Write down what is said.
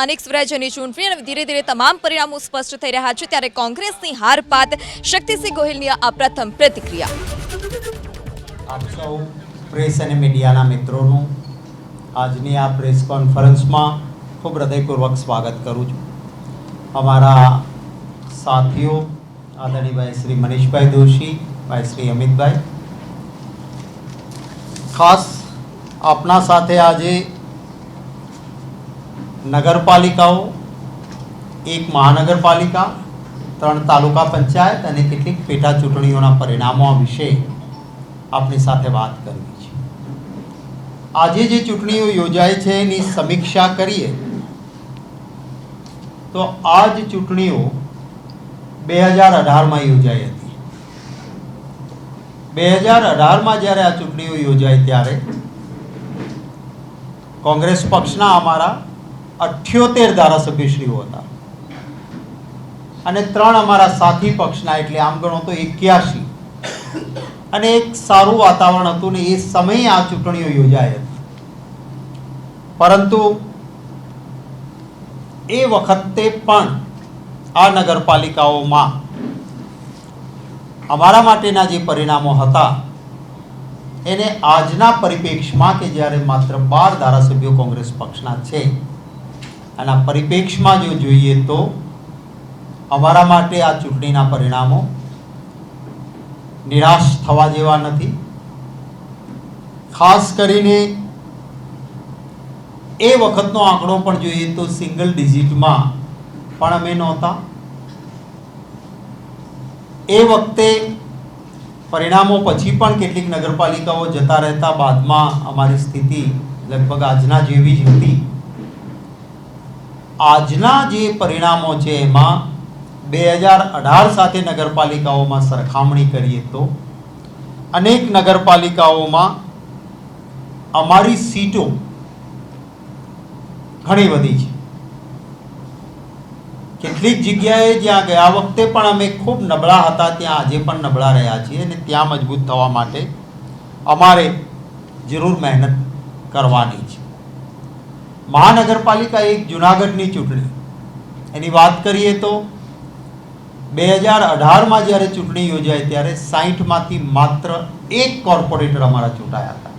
સ્થાનિક સ્વરાજ્યની ચૂંટણી અને ધીરે ધીરે તમામ પરિણામો સ્પષ્ટ થઈ રહ્યા છે ત્યારે કોંગ્રેસની હાર બાદ શક્તિસિંહ ગોહિલની આ પ્રથમ પ્રતિક્રિયા। આપ સૌ પ્રેસ અને મીડિયાના મિત્રોનું આજની આ પ્રેસ કોન્ફરન્સમાં ખૂબ હૃદયપૂર્વક સ્વાગત કરું છું। અમારા સાથીઓ આદરણીય ભાઈ શ્રી મનીષભાઈ દોશી, ભાઈ શ્રી અમિતભાઈ, ખાસ આપના સાથે આજે નગરપાલિકાઓ, એક મહાનગરપાલિકા, 3 તાલુકા પંચાયત અને કેટલીક પેટા ચૂંટણીઓના પરિણામો વિશે આપની સાથે વાત કરવી છે। આજે જે ચૂંટણીઓ યોજાય છે એની સમીક્ષા કરીએ તો આ જ ચૂંટણીઓ 2018માં યોજાઈ હતી। 2018માં જ્યારે આ ચૂંટણીઓ યોજાઈ ત્યારે કોંગ્રેસ પક્ષના અમારા 78 ધારાસભ્યશ્રીઓ હતા અને 3 અમારા સાથી પક્ષના, એટલે આમ ગણો તો 81, અને એક સારું વાતાવરણ હતું ને એ સમયે આ ચૂંટણીઓ યોજાઈ હતી। પરંતુ એ વખતે પણ આ નગરપાલિકાઓમાં અમારા માટેના જે પરિણામો હતા એને આજના પરિપ્રેક્ષમાં કે જ્યારે માત્ર 12 ધારાસભ્યો કોંગ્રેસ પક્ષના છે, આના પરિપ્રેક્ષમાં જો જોઈએ તો અમારા માટે આ ચૂંટણીના પરિણામો નિરાશ થવા જેવા નથી। ખાસ કરીને એ વખતનો આંકડો પણ જોઈએ તો સિંગલ ડિજિટમાં પણ અમે નહોતા। એ વખતે પરિણામો પછી પણ કેટલીક નગરપાલિકાઓ જતા રહેતા બાદમાં અમારી સ્થિતિ લગભગ આજના જેવી જ હતી। આજના જે પરિણામો છે એમાં 2018 સાથે નગરપાલિકાઓમાં સરખામણી કરીએ તો અનેક નગરપાલિકાઓમાં અમારી સીટો ઘણી વધી છે। કેટલીક જગ્યાએ જ્યાં ગયા વખતે પણ અમે ખૂબ નબળા હતા ત્યાં આજે પણ નબળા રહ્યા છીએ અને ત્યાં મજબૂત થવા માટે અમારે જરૂર મહેનત કરવાની છે। મહાનગરપાલિકા એક જૂનાગઢની ચૂંટણી એની વાત કરીએ તો 2018માં જ્યારે ચૂંટણી યોજાઈ ત્યારે 60માંથી માત્ર 1 કોર્પોરેટર અમારા ચૂંટાયા હતા।